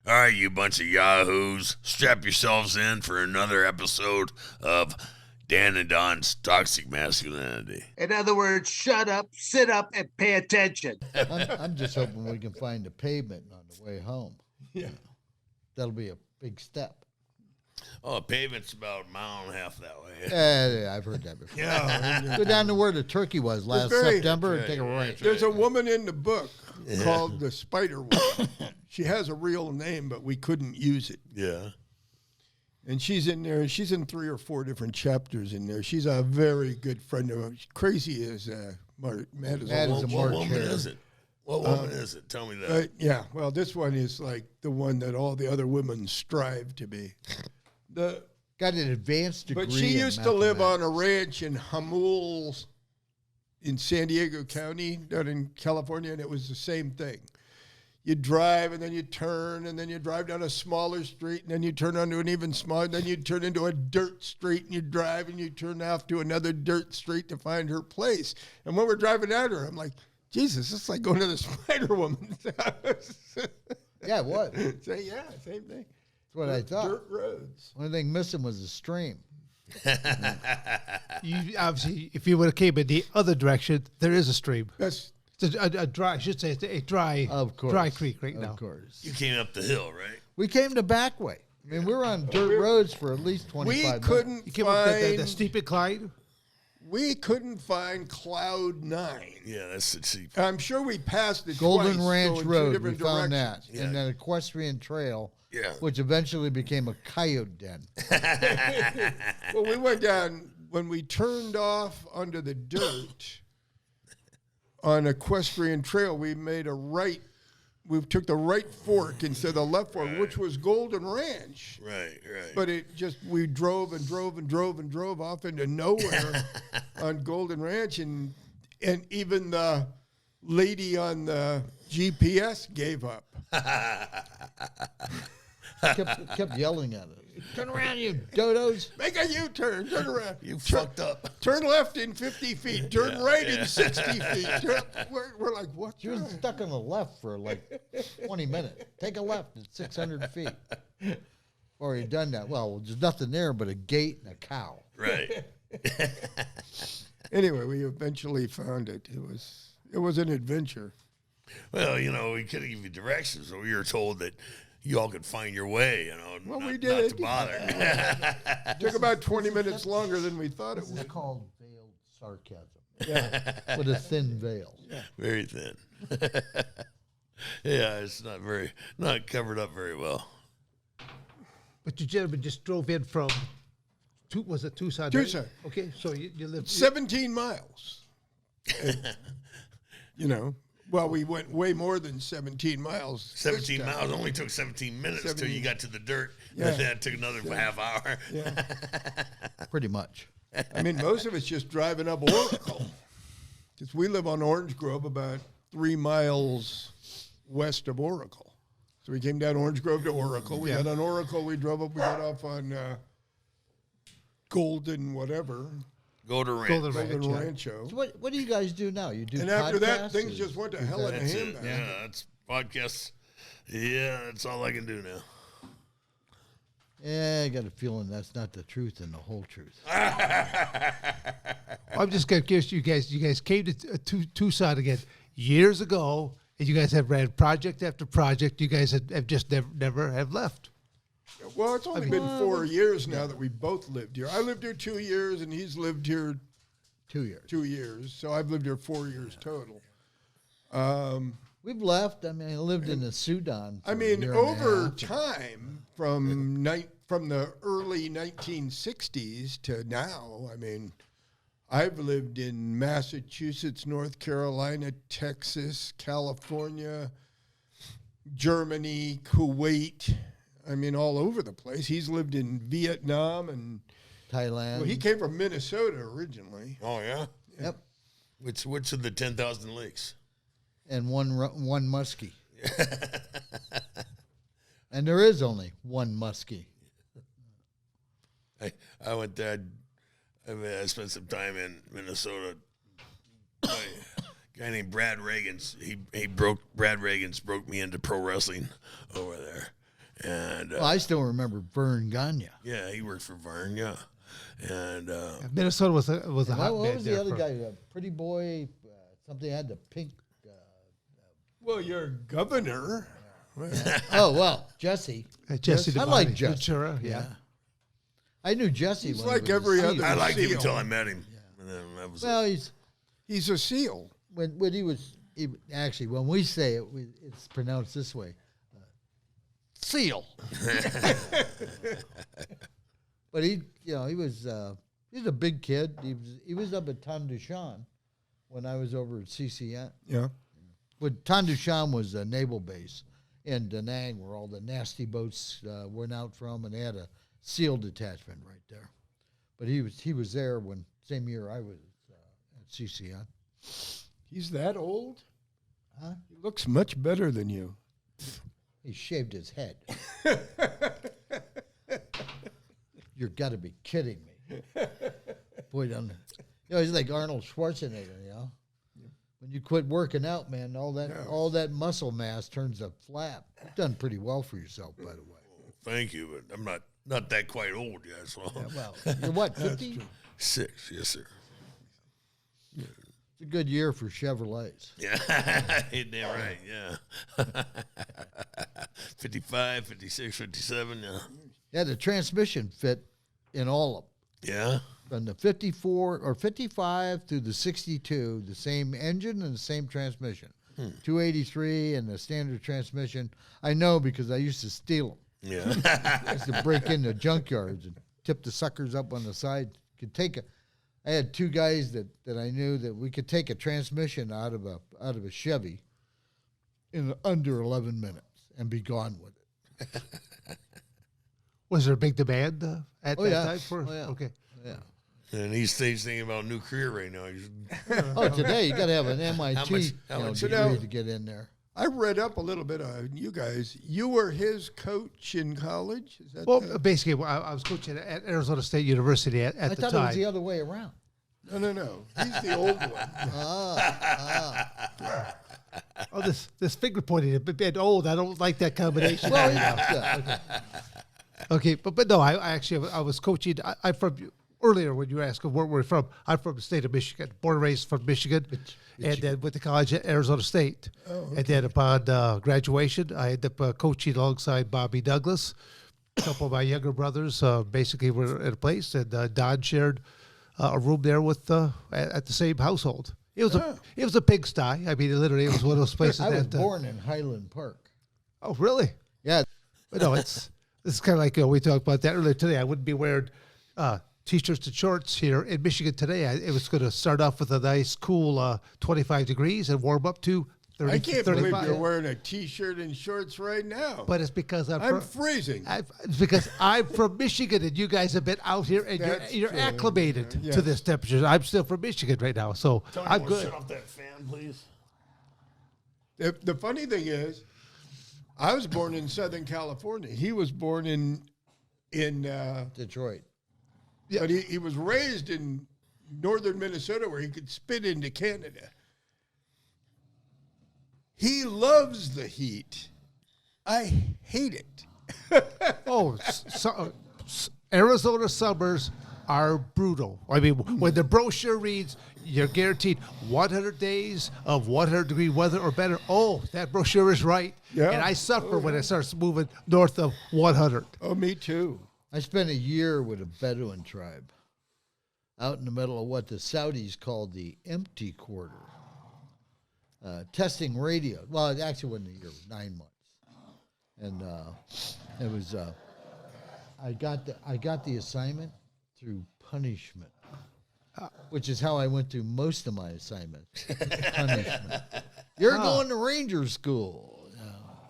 All right, you bunch of yahoos, strap yourselves in for another episode of Dan and Don's Toxic Masculinity. In other words, shut up, sit up, and pay attention. I'm just hoping we can find a pavement on the way home. Yeah. That'll be a big step. Oh, pavement's about a mile and a half that way. Yeah, I've heard that before. Yeah. Go down to where the turkey was last September and take a right. There's a woman in the book called the Spider Woman. She has a real name, but we couldn't use it. Yeah. And she's in there. She's in 3 or 4 different chapters in there. She's a very good friend of mine. Crazy as mad as a What March woman hare. is it? What woman is it? Tell me that. yeah. Well, this one is like the one that all the other women strive to be. Got an advanced degree. But she in used to live on a mathematics. ranch in Hamul in San Diego County down in California, and it was the same thing. You drive, and then you turn, and then you drive down a smaller street, and then you turn onto an even smaller, then you turn into a dirt street, and you drive, and you turn off to another dirt street to find her place. And when we're driving down her, I'm like, Jesus, it's like going to the Spider Woman's house. Yeah, what? So, yeah, same thing. That's what I thought. Dirt roads. Only thing missing was a stream. You obviously, if you would have came in the other direction, there is a stream. That's It's a dry, I should say, it's a dry, Of course. dry creek right now. Of course. You came up the hill, right? We came the back way. I mean, we were on dirt roads for at least 25 we minutes. couldn't You came up the find steep incline. we couldn't find Cloud 9. Yeah, that's the cheap. I'm sure we passed it Golden twice, Ranch going two Road, we different found directions. that. And then Equestrian Trail, Yeah. which eventually became a coyote den. Well, we went down when we turned off onto the dirt on Equestrian Trail. We made a right. We took the right fork instead of the left fork, which was Golden Ranch. Right. But it just, we drove and drove and drove and drove off into nowhere on Golden Ranch. And even the lady on the GPS gave up. kept yelling at us. Turn around, you dodos. Make a U-turn, turn around. You fucked up. Turn left in 50 feet, turn right in 60 feet. We're like, what? She was stuck on the left for like 20 minutes. Take a left at 600 feet. Or you done that. Well, there's nothing there but a gate and a cow. Right. Anyway, we eventually found it. It was an adventure. Well, we could have given you directions, or we were told that you all could find your way, Well, not, we did. not to bother. Took about 20 minutes longer than we thought it This is would. called veiled sarcasm. With a thin veil. Very thin. Yeah, it's not covered up very well. But you gentlemen just drove in from, Tucson? Tucson. Right? Okay, so you live 17 miles. And, well, we went way more than 17 miles. 17 this time. miles only took 17 minutes till 17. you got to the dirt, Yeah. and then it took another half hour. Yeah. Pretty much. I mean, most of it's just driving up Oracle. Because we live on Orange Grove, about 3 miles west of Oracle. So we came down Orange Grove to Oracle. We got on Oracle. We drove up. We got off on Golden whatever. Golden Ranch. Golden Rancho. So what do you guys do now? You do And after that, podcasts? things just went to hell in a That's it. handbag. Yeah, that's podcasts. Yeah, that's all I can do now. Yeah, I got a feeling that's not the truth and the whole truth. I'm just curious, you guys came to Tucson again years ago, and you guys have ran project after project. You guys have just never have left. Well, it's only been 4 years now that we both lived here. I lived here 2 years, and he's lived here 2 years. 2 years. So I've lived here 4 years total. We've left. I mean, I lived in the Sudan. For I mean, a year and a over half. time, from the early 1960s to now, I mean, I've lived in Massachusetts, North Carolina, Texas, California, Germany, Kuwait. I mean, all over the place. He's lived in Vietnam and Thailand. well, he came from Minnesota originally. Oh, yeah? Yep. Which of the 10,000 lakes? And one muskie. And there is only one muskie. I went there. I spent some time in Minnesota. A guy named Brad Reagans. Brad Reagans broke me into pro wrestling over there. Well, I still remember Vern Gagne. yeah, he worked for Vern, yeah. And Minnesota was a What hotbed was there the other for- guy? Pretty Boy, something had the pink. Well, your governor. Oh, well, Jesse. Jesse I like Devine, Jesse. Ventura, yeah. I knew Jesse. He's when he like was a every seal. other- I liked him Seal. until I met him. And then that was Well, it. He's a SEAL. when he was actually when we say it, it's pronounced this way, seal. But he was a big kid. He was up at Tandushan when I was over at CCN. Yeah. But Tandushan was a naval base in Da Nang, where all the nasty boats went out from, and they had a SEAL detachment right there. But he was there when same year I was at CCN. He's that old? Huh? He looks much better than you. He shaved his head. You've got to be kidding me. Boy, he's like Arnold Schwarzenegger, you know. When you quit working out, man, all that muscle mass turns to flap. You've done pretty well for yourself, by the way. Thank you, but I'm not that quite old yet, so. Yeah, well, you're what, 50? 6, yes, sir. It's a good year for Chevrolets. Yeah, ain't that right? Yeah. 55, 56, 57, yeah. Yeah, the transmission fit in all of them. Yeah? From the 54 or 55 through the 62, the same engine and the same transmission. 283 and the standard transmission. I know because I used to steal them. Yeah. I used to break into junkyards and tip the suckers up on the side. I had two guys that I knew that we could take a transmission out of a Chevy in under 11 minutes and be gone with it. Was there a big demand at Oh, that yeah. time for? Oh, yeah. Okay. Yeah. And he's thinking about a new career right now. He's, Oh, today you got to have an MIT how much- degree to get in there. I read up a little bit on you guys. You were his coach in college? Is that Well, basically, I was coaching at Arizona State University at I the thought time. it was the other way around. No. He's the old one. Oh, this finger pointing a bit old. I don't like that combination. Well, yeah. Okay, but no, I was coaching. I'm from earlier when you asked where we're from. I'm from the state of Michigan, born and raised from Michigan, and then went to college at Arizona State. And then upon graduation, I ended up coaching alongside Bobby Douglas. A couple of my younger brothers basically were at a place, and Don shared a room there with at the same household. It was a pigsty. I mean, literally, it was one of those places. I was that, born in Highland Park. Oh, really? Yeah. But no, this is kind of like we talked about that earlier today. I wouldn't be wearing t-shirts and shorts here in Michigan today. It was going to start off with a nice, cool 25 degrees and warm up to 30, I can't 35. believe you're wearing a T-shirt and shorts right now. But it's because I'm freezing. It's because I'm from Michigan and you guys have been out here and That's you're true. acclimated Yeah. to this temperature. I'm still from Michigan right now, so I'm good. Shut off that fan, please. The funny thing is, I was born in Southern California. He was born in Detroit. but he was raised in northern Minnesota where he could spit into Canada. He loves the heat. I hate it. Arizona summers are brutal. I mean, when the brochure reads, you're guaranteed 100 days of 100-degree weather or better. Oh, that brochure is right. Yeah. And I suffer when it starts moving north of 100. Oh, me too. I spent a year with a Bedouin tribe out in the middle of what the Saudis called the empty quarter, testing radio. Well, it actually wasn't a year, it was 9 months. And it was, I got the assignment through punishment, which is how I went through most of my assignments. Punishment. You're going to Ranger School.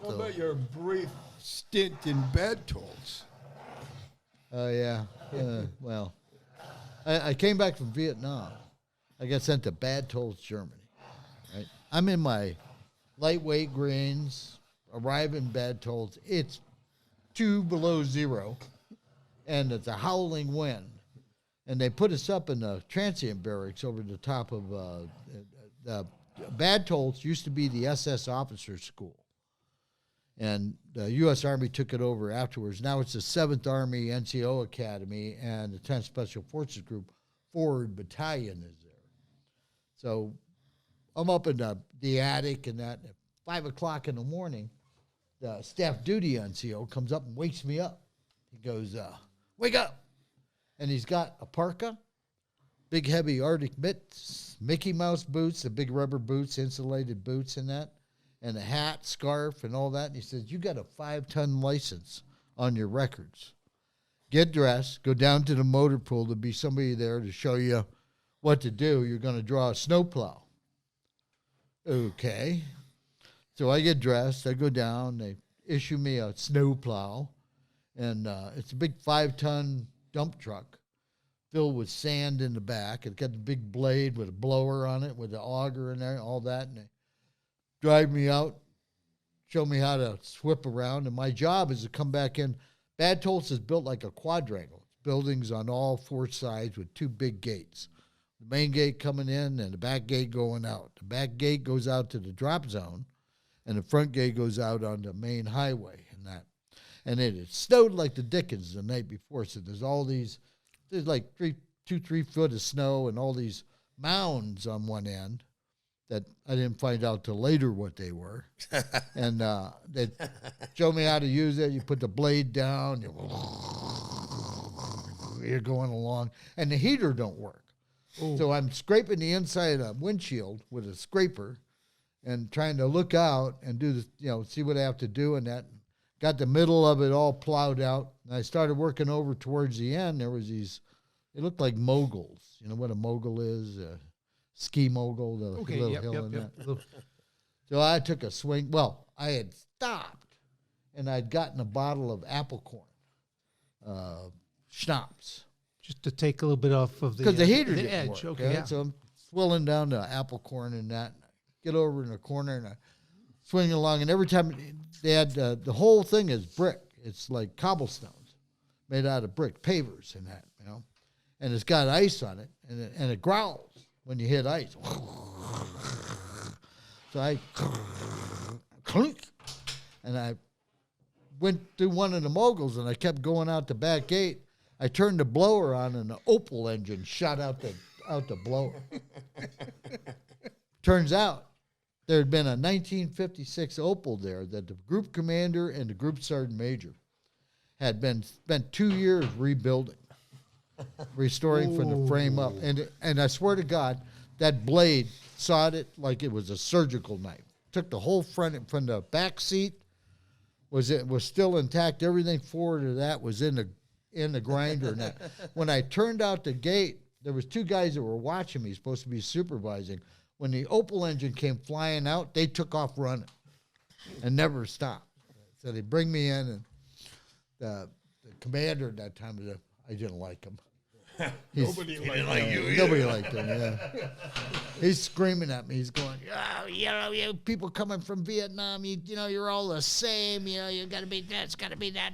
How about your brief stint in bad tolls? Oh, yeah. Well, I came back from Vietnam. I got sent to Bad Tolls, Germany. Right? I'm in my lightweight greens, arrive in Bad Tolls. It's 2 below zero, and it's a howling wind. And they put us up in the transient barracks over the top of the Bad Tolls used to be the SS officer school. And the U.S. Army took it over afterwards. Now it's the 7th Army NCO Academy, and the 10th Special Forces Group Forward Battalion is there. So I'm up in the attic, and at 5 o'clock in the morning, the staff duty NCO comes up and wakes me up. He goes, wake up. And he's got a parka, big heavy Arctic mitts, Mickey Mouse boots, the big rubber boots, insulated boots and that, and a hat, scarf, and all that. And he says, you got a 5-ton license on your records. Get dressed, go down to the motor pool. There'll be somebody there to show you what to do. You're going to draw a snowplow. Okay. So I get dressed. I go down. They issue me a snowplow. And it's a big 5-ton dump truck filled with sand in the back. It's got the big blade with a blower on it with the auger in there, all that. And they drive me out, show me how to whip around. And my job is to come back in. Bad Tulsa is built like a quadrangle. It's buildings on all 4 sides with 2 big gates. The main gate coming in and the back gate going out. The back gate goes out to the drop zone, and the front gate goes out on the main highway and that. And it had snowed like the dickens the night before. So there's like 3 foot of snow and all these mounds on one end that I didn't find out till later what they were. And they showed me how to use it. You put the blade down, you're going along, and the heater don't work. Ooh. So I'm scraping the inside of a windshield with a scraper and trying to look out and do the, see what I have to do and that. Got the middle of it all plowed out. And I started working over towards the end. There was they looked like moguls. You know what a mogul is? A ski mogul, the little hill in that. So I took a swing. Well, I had stopped, and I'd gotten a bottle of apple corn, schnapps. Just to take a little bit off of the heater the didn't edge. work, Okay, yeah. So I'm swilling down the apple corn and that. Get over in the corner, and I swing along, and every time they had the whole thing is brick. It's like cobblestones made out of brick, pavers and that, and it's got ice on it, and it growls when you hit ice. So I clink, and I went through one of the moguls, and I kept going out the back gate. I turned the blower on, and the Opel engine shot out the blower. Turns out there had been a 1956 Opel there that the group commander and the group sergeant major had spent 2 years rebuilding, restoring from the frame up. And I swear to God, that blade sawed it like it was a surgical knife. Took the whole front from the back seat was still intact. Everything forward of that was in the grinder. And that. When I turned out the gate, there was 2 guys that were watching me, supposed to be supervising. When the Opel engine came flying out, they took off running and never stopped. So they bring me in, and the commander at that time, I didn't like him. Nobody liked him, yeah. He's screaming at me. He's going, you people coming from Vietnam, you're all the same. You got to be that, it's got to be that.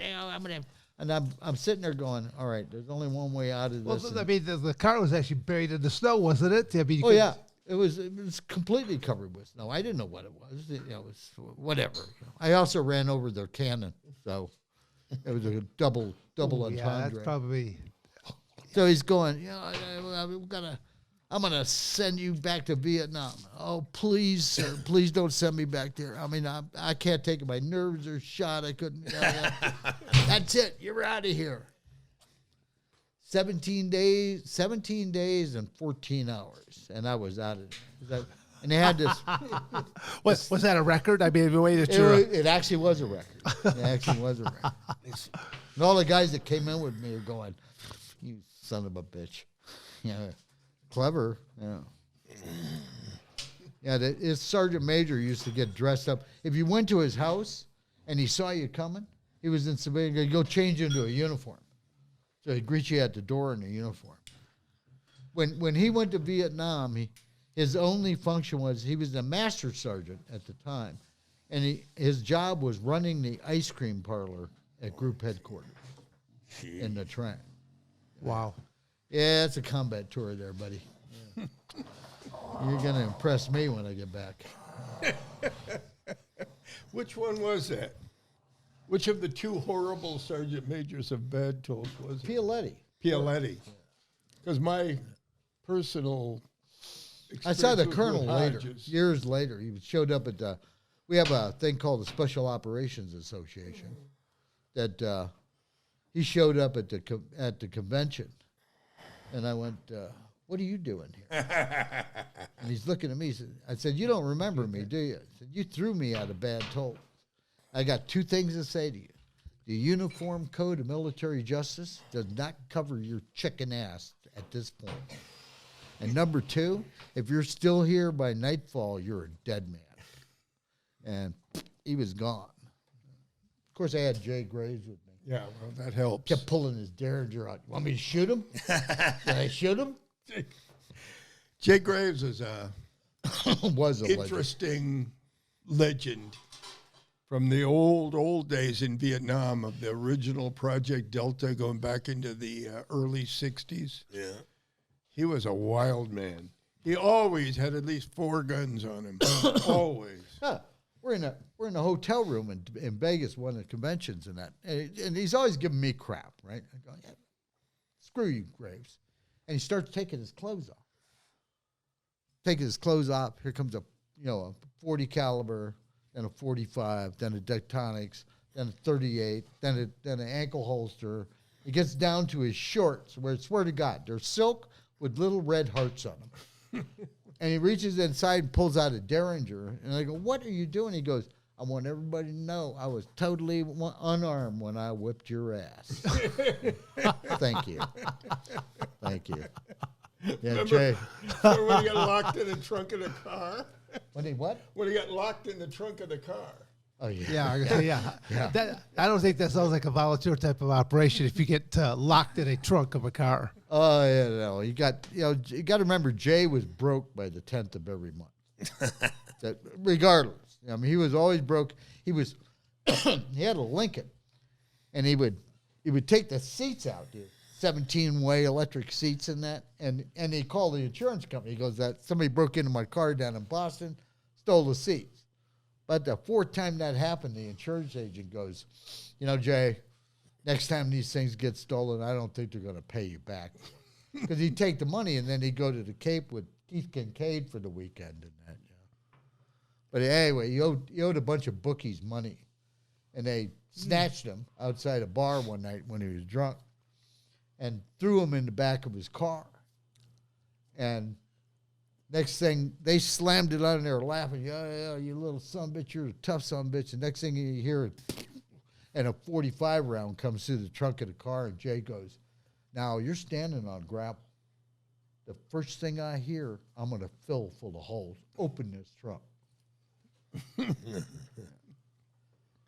And I'm sitting there going, all right, there's only one way out of this. Well, I mean, the car was actually buried in the snow, wasn't it? I mean, yeah. It was completely covered with snow. I didn't know what it was. It was whatever. I also ran over their cannon, so it was a double entendre. Yeah, that's probably. So he's going, I'm gonna send you back to Vietnam. Oh, please, sir, please don't send me back there. I mean, I can't take it. My nerves are shot. I couldn't. That's it. You're out of here. 17 days and 14 hours, and I was out of there. And they had this. Was that a record? I mean, the way that it actually was a record. It actually was a record. And all the guys that came in with me are going, "You son of a bitch." Clever. Yeah, his sergeant major used to get dressed up. If you went to his house and he saw you coming, he was in civilian, he'd go change into a uniform. So he'd greet you at the door in a uniform. When he went to Vietnam, his only function was he was the master sergeant at the time, and his job was running the ice cream parlor at group headquarters in the Trent. Wow. Yeah, it's a combat tour there, buddy. Yeah. You're going to impress me when I get back. Which one was that? Which of the two horrible sergeant majors of Bad Tolls was it? Pialetti. Pialetti. Because my personal I saw the experience colonel with later, Hodges- years later. He showed up at the. We have a thing called the Special Operations Association. That he showed up at the convention, and I went, "What are you doing here?" And he's looking at me. I said, "You don't remember me, do you?" I said, "You threw me out of Bad Tolls. I got two things to say to you. The Uniform Code of Military Justice does not cover your chicken ass at this point. And number two, if you're still here by nightfall, you're a dead man." And he was gone. Of course, I had Jay Graves with me. Yeah, well, that helps. Kept pulling his Derringer out. Want me to shoot him? Did I shoot him? Jay Graves is a Was a legend. interesting legend from the old days in Vietnam of the original Project Delta going back into the early 60s. Yeah. He was a wild man. He always had at least 4 guns on him. Always. Huh. We're in a hotel room in Vegas, one of the conventions and that, and he's always giving me crap, right? I go, yeah, screw you, Graves, and he starts taking his clothes off. Taking his clothes off. Here comes a 40 caliber, then a 45, then a Dictonics, then a 38, then an ankle holster. He gets down to his shorts, where, swear to God, they're silk with little red hearts on them. And he reaches inside and pulls out a Derringer. And I go, "What are you doing?" He goes, "I want everybody to know I was totally unarmed when I whipped your ass." Thank you. Thank you. Yeah, Jay. Remember when he got locked in the trunk of the car? When he what? When he got locked in the trunk of the car. Oh, yeah. Yeah. I don't think that sounds like a volunteer type of operation if you get locked in a trunk of a car. Oh, yeah, no. You got to remember, Jay was broke by the 10th of every month. Regardless. I mean, he was always broke. He had a Lincoln, and he would take the seats out, dude. 17-way electric seats in that, and he called the insurance company. He goes, "That somebody broke into my car down in Boston, stole the seats." But the 4th time that happened, the insurance agent goes, "Jay, next time these things get stolen, I don't think they're going to pay you back." Because he'd take the money and then he'd go to the Cape with Keith Kincaid for the weekend and that. But anyway, he owed a bunch of bookies money, and they snatched him outside a bar one night when he was drunk and threw him in the back of his car. And next thing, they slammed it on there laughing. "Yeah, you little son of a bitch, you're a tough son of a bitch." The next thing you hear, and a 45 round comes through the trunk of the car, and Jay goes, "Now you're standing on gravel. The first thing I hear, I'm going to fill full of holes. Open this trunk."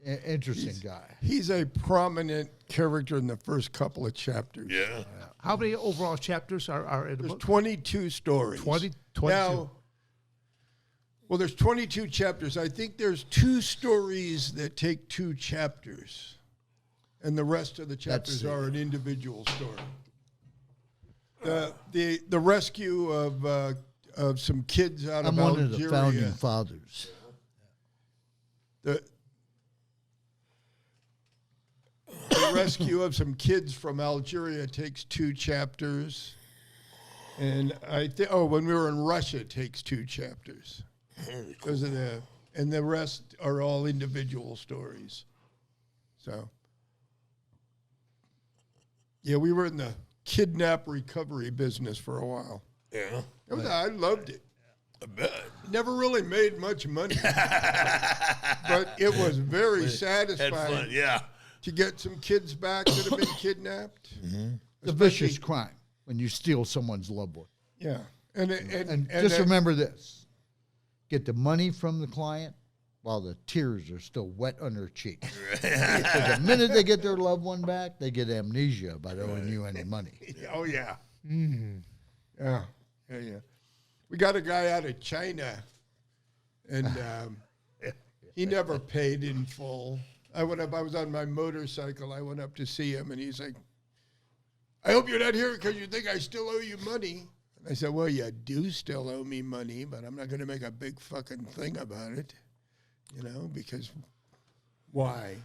Interesting guy. He's a prominent character in the first couple of chapters. Yeah. How many overall chapters are in the There's book? 22 stories. 22. Now, well, there's 22 chapters. I think there's 2 stories that take 2 chapters, and the rest of the chapters are an individual story. The rescue of some kids out I'm of one Algeria. of the founding fathers. The rescue of some kids from Algeria takes 2 chapters. And when we were in Russia, it takes 2 chapters. Those are and the rest are all individual stories. So, yeah, we were in the kidnap recovery business for a while. Yeah. I loved it. I bet. Never really made much money, but it was very Had satisfying fun. Yeah. to get some kids back that have been kidnapped. It's a vicious crime when you steal someone's loved one. Yeah, And just remember this: get the money from the client while the tears are still wet on their cheeks. Because the minute they get their loved one back, they get amnesia about owing you any money. Oh yeah, yeah. We got a guy out of China, and he never paid in full. I was on my motorcycle. I went up to see him, and he's like, "I hope you're not here because you think I still owe you money." And I said, "Well, you do still owe me money, but I'm not going to make a big fucking thing about it, because why?"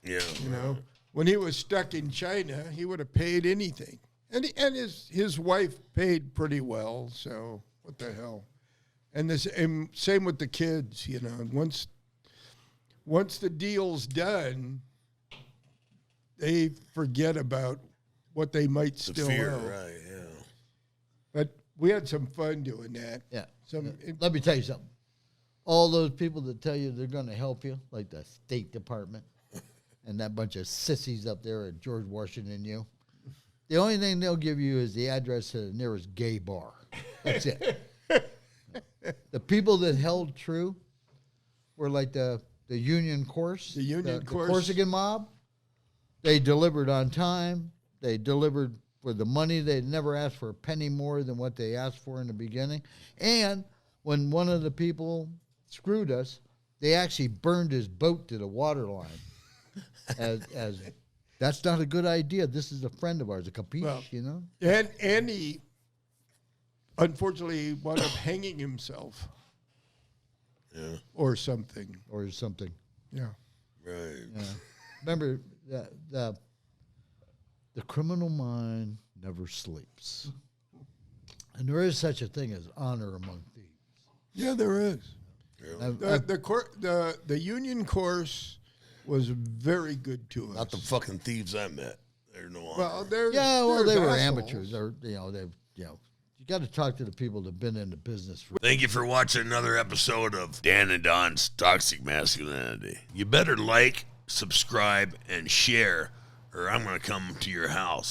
Yeah. You know, when he was stuck in China, he would have paid anything, and his wife paid pretty well. So what the hell? And same with the kids. You know, once the deal's done, they forget about what they might The still fear, owe. right? Yeah. But we had some fun doing that. Yeah. Some Let me tell you something. All those people that tell you they're going to help you, like the State Department and that bunch of sissies up there at George Washington U, the only thing they'll give you is the address to the nearest gay bar. That's it. The people that held true were like the Union Course, the Corsican Mob. They delivered on time. They delivered for the money. They never asked for a penny more than what they asked for in the beginning. And when one of the people screwed us, they actually burned his boat to the water line. As that's not a good idea. This is a friend of ours, a capiche, Well, you know? and he unfortunately wound up hanging himself. Yeah. Or something. Or something. Yeah. Right. Yeah. Remember, the criminal mind never sleeps. And there is such a thing as honor among thieves. Yeah, there is. Yeah. The Union Course was very good to us. Not the fucking thieves I met. They're no honor. Well, They were assholes. amateurs. Or, you got to talk to the people that have been in the business for. Thank you for watching another episode of Dan and Don's Toxic Masculinity. You better like, subscribe, and share, or I'm going to come to your house.